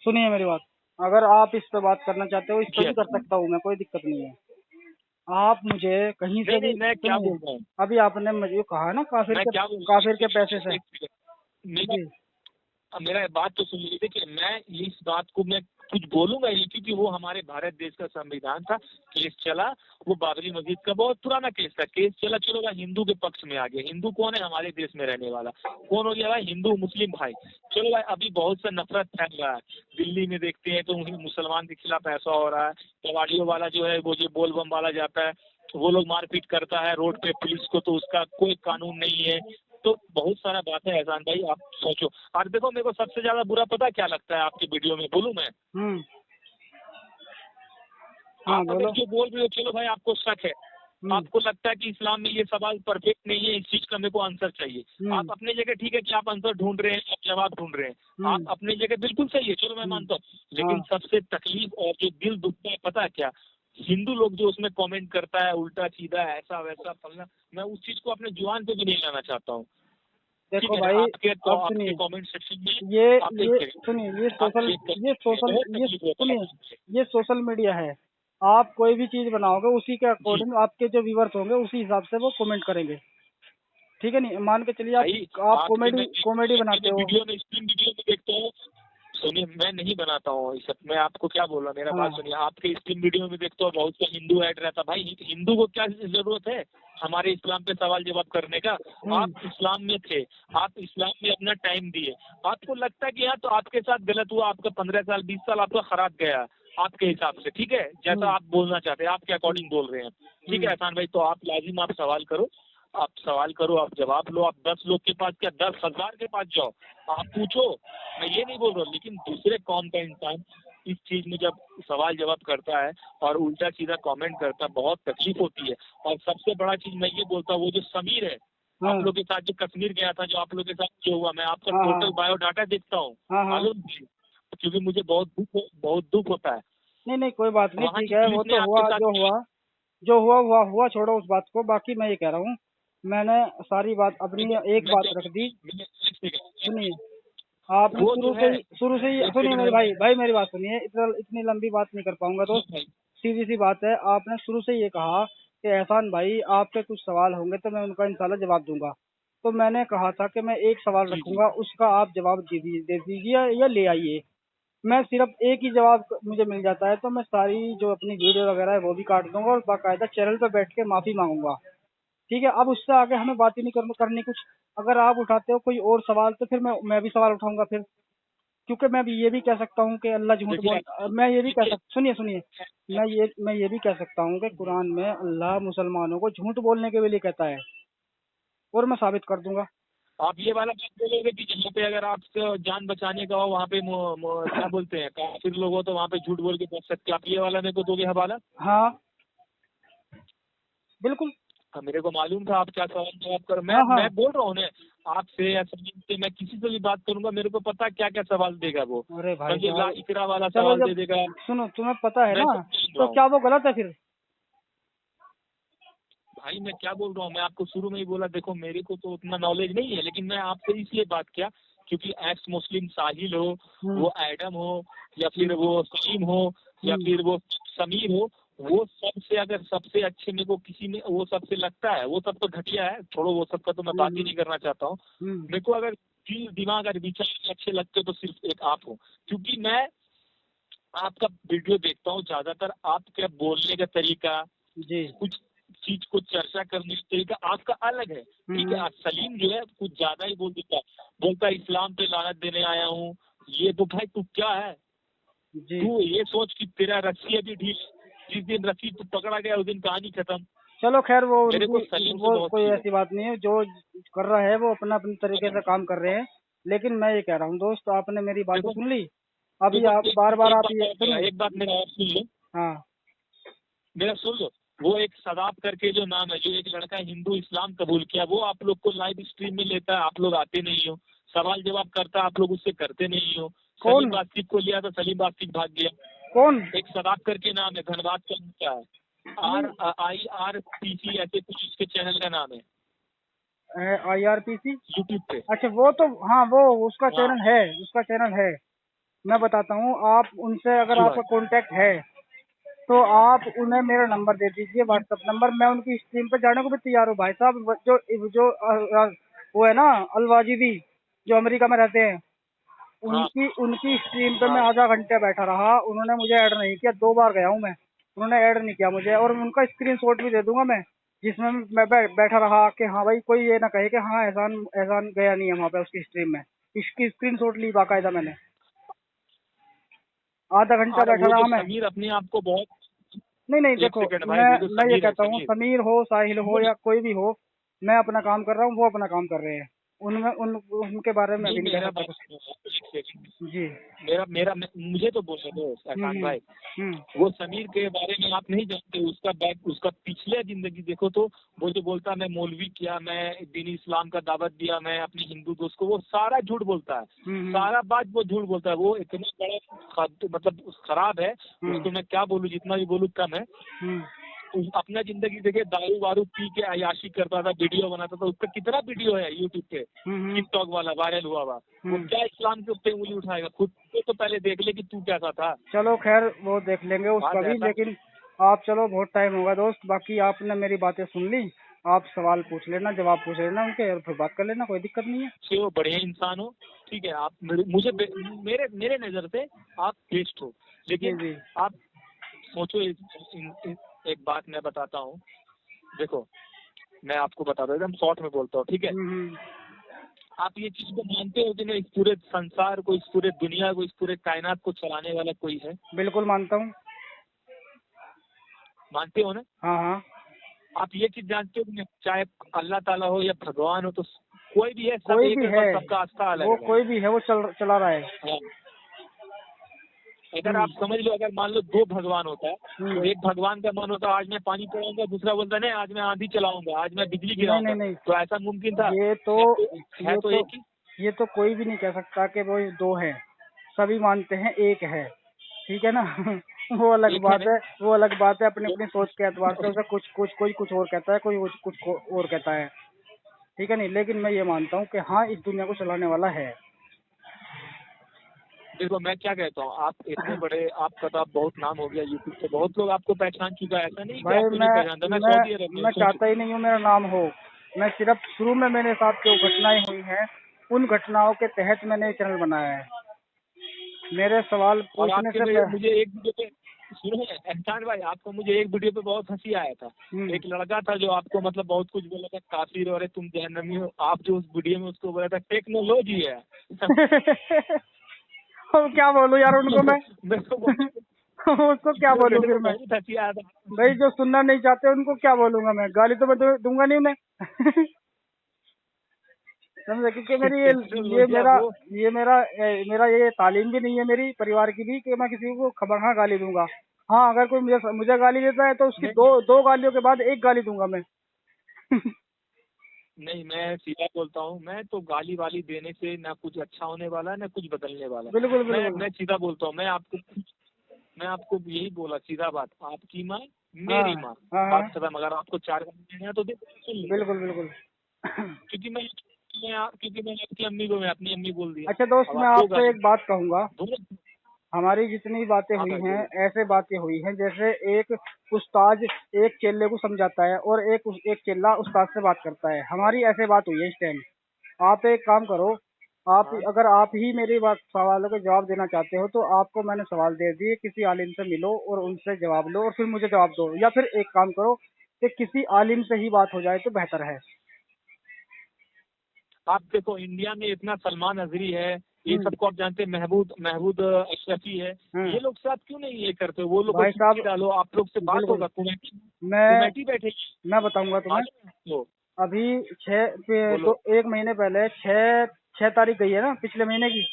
सुनिए मेरी बात, अगर आप इस पे बात करना चाहते हो, इस पे जी भी कर सकता हूँ मैं, कोई दिक्कत नहीं है। आप मुझे कहीं से नहीं नहीं, भी मैं क्या सुनिए। बोल रहा हूँ, अभी आपने मुझे कहा ना मैं क्या बोल रहा हूँ, काफिर के पैसे से। एक सेकंड, मेरा जी। मेरा बात तो सुन लीजिए। देखिए, मैं इस बात को मैं कुछ बोलूंगा ही, क्योंकि वो हमारे भारत देश का संविधान था, केस चला, वो बाबरी मस्जिद का बहुत पुराना केस था, केस चला, चलो भाई हिंदू के पक्ष में आ गया। हिंदू कौन है हमारे देश में रहने वाला? कौन हो गया भाई? हिंदू मुस्लिम भाई। चलो भाई, अभी बहुत सा नफरत फैल रहा है, दिल्ली में देखते हैं तो मुसलमान के खिलाफ ऐसा हो रहा है, कबाड़ियों वाला जो है वो जो बोल बम वाला जाता है, वो लोग मारपीट करता है रोड पे पुलिस को, तो उसका कोई कानून नहीं है। तो बहुत सारा बात है एहसान भाई, आप सोचो। और देखो, मेरे को सबसे ज्यादा बुरा पता क्या लगता है आपकी वीडियो में, बोलूं मैं? हम्म। हाँ, आप अगर बोलो। जो बोल रहे हो, चलो भाई आपको शक है, आपको लगता है कि इस्लाम में ये सवाल परफेक्ट नहीं है, इस चीज का मेरे को आंसर चाहिए। आप अपनी जगह ठीक है कि आप आंसर ढूंढ रहे हैं, आप जवाब ढूंढ रहे हैं, आप अपनी जगह बिल्कुल सही है, चलो मैं मानता हूँ। लेकिन हाँ। सबसे तकलीफ और जो दिल दुखता है पता है क्या? हिंदू लोग जो उसमें कमेंट करता है उल्टा सीधा, ऐसा वैसा फलना, मैं उस चीज को अपने जुबान पे भी नहीं लाना चाहता हूँ। ठीक देखो है ना? भाई, अब आपके सुनिए, कमेंट सेक्शन में ये आप ये एक सुनिए, आप चेक कर ये सकते हैं, सोशल बहुत ये तकलीफ होता है। सुनिए, ये सोशल मीडिया है। आप कोई भी चीज बनाओगे, उसी के जी अकॉर्डिंग आपके जो व्यूवर्स होंगे उसी हिसाब से वो कमेंट करेंगे। ठीक है, नहीं मान के चलिए भाई, आप आपके कॉमेडी मैं कॉमेडी आपके बनाते मैं हो। वीडियो में, स्क्रीन वीडियो में देखता हूँ। सुनिए, मैं नहीं बनाता हूँ इस सब, मैं आपको क्या बोल रहा हूँ, मेरा हाँ। बात सुनिए। आपके स्क्रीन वीडियो में देखता हूँ बहुत से हिंदू ऐड रहता, भाई हिंदू को क्या जरूरत है हमारे इस्लाम पे सवाल जवाब करने का? आप इस्लाम में थे, आप इस्लाम में अपना टाइम दिए, आपको लगता है कि हाँ तो आपके साथ गलत हुआ, आपका 15 साल 20 साल आपका खराब गया आपके हिसाब से, ठीक है, जैसा आप बोलना चाहते हैं, आपके अकॉर्डिंग बोल रहे हैं, ठीक है एहसान भाई। तो आप लाजिम आप सवाल करो, आप सवाल करो, आप जवाब लो, आप 10 लोग के पास क्या 10,000 के पास जाओ, आप पूछो। मैं ये नहीं बोल रहा हूँ, लेकिन दूसरे कौम का इंसान इस चीज में जब सवाल जवाब करता है और उल्टा सीधा कमेंट करता है, बहुत तकलीफ होती है। और सबसे बड़ा चीज मैं ये बोलता हूँ, वो जो समीर है, हाँ। आप लोग के साथ जो कश्मीर गया था, जो आप लोग के साथ जो हुआ, मैं आपका हाँ। टोटल बायोडाटा देखता हूँ हाँ। हाँ। मालूम, क्योंकि मुझे बहुत दुख होता है। नहीं नहीं, कोई बात नहीं, वहाँ ठीक की है, पुलिस वो ने तो आपके हुआ साथ जो हुआ, जो हुआ हुआ हुआ, छोड़ो उस बात को। बाकी मैं ये कह रहा हूँ, मैंने सारी बात अपनी एक मैं बात क्या रख दी। एक सेकंड, सुनिए, आपने वो जो है शुरू से ही एक सुनिए सेकंड मेरे में भाई, भाई मेरी बात सुनिए, इतनी लंबी बात नहीं कर पाऊंगा दोस्त। भाई, सीधी सी बात है, आपने शुरू से ये कहा कि एहसान भाई आपके कुछ सवाल होंगे तो मैं उनका इंशाल्लाह जवाब दूंगा। तो मैंने कहा था कि मैं एक सवाल जी जी रखूंगा, उसका आप जवाब दे दीजिए या ले आइए। मैं सिर्फ एक ही जवाब मुझे मिल जाता है तो मैं सारी जो अपनी वीडियो वगैरह है वो भी काट दूंगा और बाकायदा चैनल पे बैठ के माफी मांगूंगा। ठीक है, अब उससे आगे हमें बात ही नहीं करनी कुछ। अगर आप उठाते हो कोई और सवाल तो फिर मैं भी सवाल उठाऊंगा फिर। क्योंकि मैं भी ये भी कह सकता हूँ कि अल्लाह झूठ देखिए मैं ये भी कह देखिए सकता, सुनिए सुनिए, मैं ये भी कह सकता हूँ कि कुरान में अल्लाह मुसलमानों को झूठ बोलने के लिए कहता है, और मैं साबित कर दूंगा। आप ये वाला बात बोलोगे कि जहाँ पे अगर आपसे जान बचाने का हो वहाँ पे क्या बोलते हैं काफिर लोग हो तो वहाँ पे झूठ बोल के बच सकते, आप ये वाला मेरे को दोगे हवाला? हाँ बिल्कुल। हाँ, मेरे को मालूम था आप क्या सवाल जवाब कर, हाँ हाँ मैं बोल रहा हूँ ना आपसे या सलीम से, मैं किसी से भी बात करूंगा मेरे को पता क्या क्या सवाल देगा वो, अरे भाई समझे, ला साहब, इकरा वाला चलो सवाल दे जब देगा। सुनो तुम्हें पता है मैं ना, सब सुन तो रहा हूँ क्या वो गलत है फिर? भाई, मैं क्या बोल रहा हूँ, मैं आपको शुरू में ही बोला, देखो मेरे को तो उतना नॉलेज नहीं है, लेकिन मैं आपसे इसलिए बात किया क्योंकि एक्स मुस्लिम साहिल हो, वो एडम हो, या फिर वो सलीम हो, या फिर वो समीर हो, वो सबसे अगर सबसे अच्छे मेरे को किसी में वो सबसे लगता है, वो सब तो घटिया है, छोड़ो वो सब का तो मैं बात ही नहीं करना चाहता हूँ। मेरे को अगर दिल दिमाग और विचार अच्छे लगते हो तो सिर्फ एक आप हो, क्योंकि मैं आपका वीडियो देखता हूँ ज्यादातर, आपके बोलने का तरीका, जी कुछ चीज को चर्चा करने का तरीका आपका अलग है, ठीक है। आज सलीम जो है कुछ ज्यादा ही बोल देता है, बोलता है इस्लाम पे लानत देने आया हूँ, ये तो भाई तू क्या है, जी। तू ये सोच कि तेरा रस्सी अभी ढील, जिस दिन रस्सी तू पकड़ा गया उस दिन कहानी खत्म। चलो खैर वो मेरे को सलीम से वो बहुत कोई चीज है। ऐसी बात नहीं है, जो कर रहा है वो अपना अपने तरीके से काम कर रहे हैं। लेकिन मैं ये कह रहा हूँ दोस्त, आपने मेरी बात देखो सुन ली, अभी देखो, आप बार बार आप ये सुनो। एक बात मेरा और सुन लो, हाँ मेरा सुन लो। वो एक सदाब करके जो नाम है, जो एक लड़का हिंदू इस्लाम कबूल किया, वो आप लोग को लाइव स्ट्रीम में लेता है, आप लोग आते नहीं हो, सवाल जवाब करता है, आप लोग उससे करते नहीं हो। कौन? सलीम बास्तिक को लिया तो सलीम बास्तिक भाग गया। कौन? एक सदाब करके नाम है, धनबाद का उनका है, RIRPC ऐसे कुछ उसके चैनल का नाम है, IRPC? यूट्यूब पे। अच्छा वो तो हाँ, वो उसका हाँ चैनल है, उसका चैनल है। मैं बताता हूँ, आप उनसे अगर जी आपका भाई। कांटेक्ट है तो आप उन्हें मेरा नंबर दे दीजिए, व्हाट्सएप नंबर। मैं उनकी स्ट्रीम पे जाने को भी तैयार हूँ भाई साहब। वो है ना अलवाजिदी, जो अमेरिका में रहते हैं, हाँ उनकी उनकी स्ट्रीम पे मैं हाँ आधा घंटे बैठा रहा, उन्होंने मुझे ऐड नहीं किया। 2 बार गया हूँ मैं, उन्होंने ऐड नहीं किया मुझे। और उनका स्क्रीनशॉट भी दे दूंगा मैं, जिसमें मैं बैठा रहा कि हाँ भाई कोई ये ना कहे कि हाँ एहसान एहसान गया नहीं है वहाँ पे उसकी स्ट्रीम में। इसकी स्क्रीनशॉट ली बाकायदा मैंने, आधा घंटा और बैठा वो जो रहा मैं। समीर अपने आप को बहुत, नहीं नहीं एक देखो, सेकंड भाई, मैं वो जो मैं ये समीर है, कहता हूँ, समीर समीर हो साहिल हो या कोई भी हो, मैं अपना काम कर रहा हूँ, वो अपना काम कर रहे हैं। उनमें उनके बारे में नहीं, अभी नहीं कह मेरा सकता बात कुछ। सुनो, एक सेकंड, जी। मुझे तो बोलने दो एहसान भाई। हम्म। वो समीर के बारे में आप नहीं जानते, उसका पिछले जिंदगी देखो तो, वो जो बोलता मैं मौलवी किया, मैं दीनी इस्लाम का दावत दिया, मैं अपने हिंदू दोस्त को, वो सारा झूठ बोलता है, सारा बात वो झूठ बोलता है। वो इतना बड़ा मतलब खराब है, उसको मैं क्या बोलूँ, जितना भी बोलूँ कम है। अपना जिंदगी देखे, दारू वारू पी के अयाशी करता था, वीडियो बनाता था, उसका कितना वीडियो है यूट्यूब पे, टिकटॉक वाला वायरल हुआ हुआ। वो क्या इस्लाम के ऊपर उंगली उठाएगा? खुद को तो पहले देख ले कि तू कैसा था। चलो खैर वो देख लेंगे उसका बात भी, ऐसा लेकिन आप चलो बहुत टाइम होगा दोस्त। बाकी आपने मेरी बातें सुन ली, आप सवाल पूछ लेना, जवाब पूछ लेना उनके, और फिर बात कर लेना, कोई दिक्कत नहीं है। से वो बढ़िया इंसान हो, ठीक है। आप मेरे नजर से आप बेस्ट हो, जी लेकिन जी। आप सोचो, एक बात मैं बताता हूँ, देखो मैं आपको बताता हूँ, एकदम शॉर्ट में बोलता हूँ, ठीक है। आप ये चीज को मानते हो कि नहीं, इस पूरे संसार को, इस पूरे दुनिया को, इस पूरे कायनात को चलाने वाला कोई है? बिल्कुल मानता हूँ। मानते हो ना? हाँ हाँ। आप ये चीज जानते हो कि चाहे अल्लाह ताला हो या भगवान हो, तो कोई भी है, सब कोई एक भी है, है, बस सबका आस्था अलग वो है। कोई भी है, वो चला रहा है। हाँ। अगर आप समझ लो, अगर मान लो 2 भगवान होता है, तो एक भगवान का मन होता है आज मैं पानी पिलाऊंगा, दूसरा बोलता है नहीं आज मैं आंधी चलाऊंगा, आज मैं बिजली गिराऊंगा। नहीं, तो ऐसा मुमकिन था? ये तो है तो एक ही। ये तो कोई भी नहीं कह सकता कि वो 2 है। सभी मानते हैं एक है, ठीक है ना। वो अलग एक बात है है, वो अलग बात है। अपनी अपनी सोच के एतबार से उसे कोई कुछ और कहता है, कोई कुछ और कहता है, ठीक है नहीं। लेकिन मैं ये मानता हूँ कि हाँ इस दुनिया को चलाने वाला है। देखो मैं क्या कहता हूँ, आप इतने बड़े, आपका तो आप बहुत नाम हो गया यूट्यूब पे, बहुत लोग आपको पहचान चुका है, ऐसा नहीं कि भाई आपको नहीं पहचानता। मैं सऊदी अरब में मैं हूँ, चाहता ही नहीं हूँ मेरा नाम हो। मैं सिर्फ शुरू में मेरे साथ जो घटनाएं हुई हैं, उन घटनाओं के तहत मैंने ये चैनल बनाया है। मेरे सवाल और पूछने आपके से में मुझे एक वीडियो पे, सुनो एहसान भाई, आपको मुझे एक वीडियो पे बहुत हंसी आया था। एक लड़का था जो आपको मतलब बहुत कुछ बोला था, काफिर और तुम जहन्नमी हो। आप जो उस वीडियो में उसको बोला था टेक्नोलॉजी है। अब क्या बोलूं यार उनको मैं। मेरे को उसको क्या बोलूं मेरे फिर को मैं? बहुत हंसी आया था। भाई जो सुनना नहीं चाहते उनको क्या बोलूंगा मैं? गाली तो मैं दूंगा नहीं उन्हें। समझे, क्योंकि मेरी Petrol हो ये गया मेरा वो। ये मेरा मेरा ये तालीम भी नहीं है मेरी परिवार की भी कि मैं किसी को खबरहा गाली दूंगा। हाँ, अगर कोई मुझे मुझे गाली देता है तो उसकी नहीं दो गालियों के बाद एक गाली दूंगा मैं। नहीं, मैं सीधा बोलता हूँ, मैं तो गाली वाली देने से ना कुछ अच्छा होने वाला है ना कुछ बदलने वाला है। बिल्कुल बिल्कुल। मैं सीधा बोलता हूँ, मैं आपको यही बोला सीधा बात, आपकी माँ हाँ मेरी माँ, हाँ हाँ, बात खत्म। अगर आपको 4 गाली देना है तो देखो सुन लो। बिल्कुल बिल्कुल। क्योंकि मैं आपकी अम्मी को मैं अपनी अम्मी बोल दिया। अच्छा दोस्त, अब मैं आप 2 आपसे गाली एक बात कहूंगा। दोनों। हमारी जितनी बातें हाँ हुई भाई हैं, बोलो। ऐसे बातें हुई हैं जैसे एक उस्ताद एक चेले को समझाता है और एक चेला उस्ताद से बात करता है। हमारी ऐसे बात हुई है इस टाइम। आप एक काम करो, आप हाँ अगर आप ही मेरी बात सवालों के जवाब देना चाहते हो तो आपको मैंने सवाल दे दिए, किसी आलिम से मिलो और उनसे जवाब लो और फिर मुझे जवाब दो, या फिर एक काम करो कि किसी आलिम से ही बात हो जाए तो बेहतर है। आप देखो, इंडिया में इतना सलमान अजहरी है, ये हम्म सबको आप जानते हैं, महमूद महमूद अशरफी है। हम्म। ये लोग से आप क्यों नहीं ये करते? वो लोग को भाई चिट्ठी साहब, डालो, आप लोग से बात बिल्कुल। होगा। कमेटी मैं कमेटी बैठेगी, मैं बताऊंगा तुम्हें। मालूम है आपको? अभी बोलो। एक महीने पहले छह तारीख गई है ना पिछले महीने की।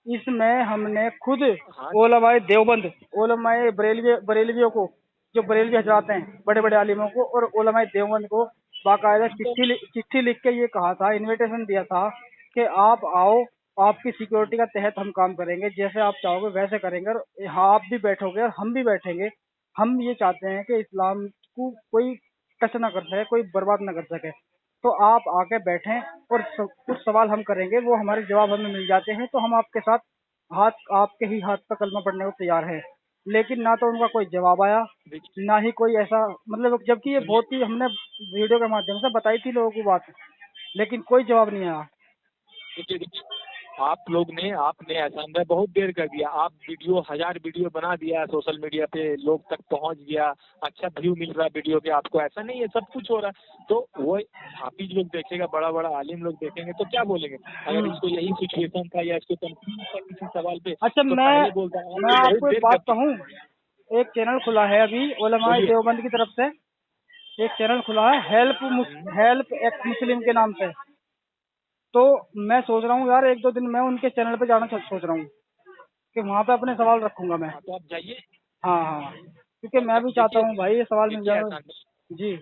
इसमें हमने खुद हाँ ओलमाए देवबंद, ओलमाए बरेलवियों को, जो बरेलवी हजरात हैं बड़े बड़े आलिमों को, और ओलमाए देवबंद को बाकायदा चिट्ठी लिख के ये कहा था, इनविटेशन दिया था कि आप आओ, आपकी सिक्योरिटी का तहत हम काम करेंगे, जैसे आप चाहोगे वैसे करेंगे, और हाँ, आप भी बैठोगे और हम भी बैठेंगे। हम ये चाहते हैं कि इस्लाम को कोई टच ना कर सके, कोई बर्बाद ना कर सके। तो आप आके बैठें और कुछ सवाल हम करेंगे, वो हमारे जवाब हमें मिल जाते हैं तो हम आपके साथ आपके ही हाथ पर कलमा पढ़ने को तैयार है। लेकिन ना तो उनका कोई जवाब आया, देखिए ना ही कोई ऐसा, मतलब जबकि ये सुनिए, बहुत ही हमने वीडियो के माध्यम से बताई थी लोगों को बात, लेकिन कोई जवाब नहीं आया। देखिए, आपने एहसान भाई बहुत देर कर दिया। आप वीडियो 1000 वीडियो बना दिया, सोशल मीडिया पे लोग तक पहुंच गया, अच्छा व्यू मिल रहा है वीडियो के आपको। ऐसा नहीं है, सब कुछ हो रहा है। तो वो हाफिज लोग देखेगा, बड़ा बड़ा आलिम लोग देखेंगे तो क्या बोलेंगे? अगर इसको यही सिचुएशन था या इसको कंफ्यूज था किसी सवाल पे अच्छा, तो मैं पहले बोलता। मैं आपने बहुत आपको एक देर कर बात दी। कहूँ। एक चैनल खुला है अभी उलमाए बोलिए। देवबंद की तरफ से, एक चैनल खुला है हम्म। हेल्प एक्स मुस्लिम के नाम से। तो मैं सोच रहा हूँ यार, एक दो दिन मैं उनके चैनल पे जाना सोच रहा हूँ कि वहाँ पे अपने सवाल रखूंगा मैं। हाँ तो आप जाइए। हाँ हाँ, क्योंकि मैं भी चाहता देखिए हूँ भाई ये सवाल मिल देखिए जाए। एहसान जी।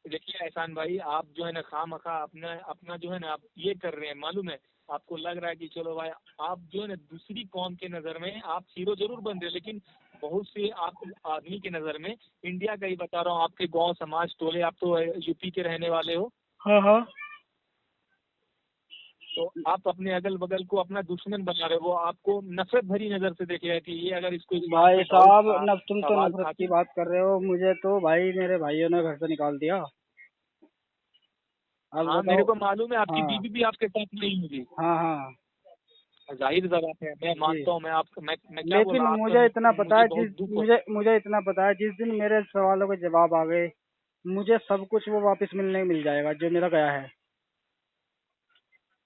देखिए एहसान भाई, आप जो है ना खामखा अपना अपना जो है ना आप ये कर रहे हैं, मालूम है? आपको लग रहा है कि चलो भाई, आप जो है ना दूसरी कौम के नज़र में आप हीरो जरूर बन रहे हैं, लेकिन बहुत से आप आदमी के नज़र में, इंडिया का ही बता रहा हूँ, आपके गांव समाज टोले, आप तो यूपी के रहने वाले हो, हाँ हाँ। तो आप अपने अगल बगल को अपना दुश्मन बना रहे हो। वो आपको नफरत भरी नज़र से देखेगा कि ये अगर इसको इस्लाम भाई पे डाउट साहब, था, तुम तो सवाल नफरत था की कि बात कर रहे हो, मुझे तो भाई मेरे भाइयों ने घर से निकाल दिया। अब हाँ बताओ। मेरे को मालूम है, आपकी हाँ बीवी भी आपके साथ नहीं होगी। हाँ हाँ। जाहिर सा बात है, मैं जी। मानता हूँ। मैं क्या बोल लेकिन रहा हूँ, आपका मुझे इतना पता मुझे है, बहुत दुख हो। मुझे इतना पता है, जिस दिन मेरे सवालों के जवाब आ गए, मुझे सब कुछ वो वापस मिल जाएगा जो मेरा गया है।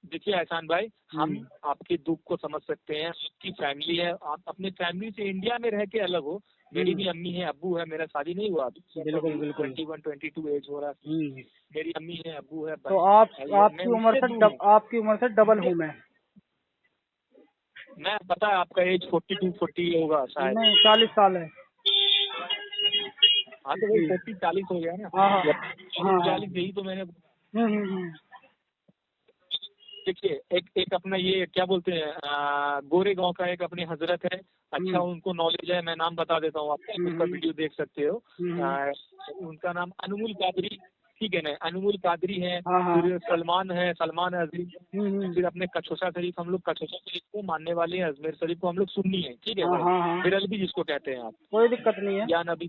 देखिए एहसान भाई, हम हम्म। आपके दुख को समझ सकते हैं। आपकी फैमिली है, आप अपने फैमिली से इंडिया में रह के अलग हो। मेरी भी अम्मी है, अब्बू है, मेरा शादी नहीं हुआ अभी, बिल्कुल बिल्कुल। 21-22 एज हो रहा है। हम्म। मेरी अम्मी है, अब्बू है, तो भाई है, मैं उससे दूर हूँ। आपकी उम्र से डबल मुझे हूँ मैं। मैं पता है आपका एज 42-40 होगा शायद। नहीं, 40 साल है। हाँ तो वही जी। 40-40 हो गया ना, हाँ हाँ या हाँ हाँ। 40-42, यही तो मैंने। हम्म। देखिए एक अपना ये क्या बोलते हैं, गोरे गांव का एक अपनी हजरत है, अच्छा हम्म उनको नॉलेज है, मैं नाम बता देता हूँ आपको, आप उसका हम्म वीडियो देख सकते हो। हम्म। उनका नाम अनमुल कादरी, ठीक है ना? अनमुल कादरी है। हाँ हाँ। फिर सलमान अजरी। हम्म। फिर अपने कछोसा शरीफ, हम लोग कछोसा शरीफ को मानने वाले हैं, अजमेर शरीफ को हम लोग सुन्नी है, ठीक है हाँ भाई? हाँ हाँ। बिरलवी जिसको कहते हैं आप, कोई दिक्कत नहीं है। या नबी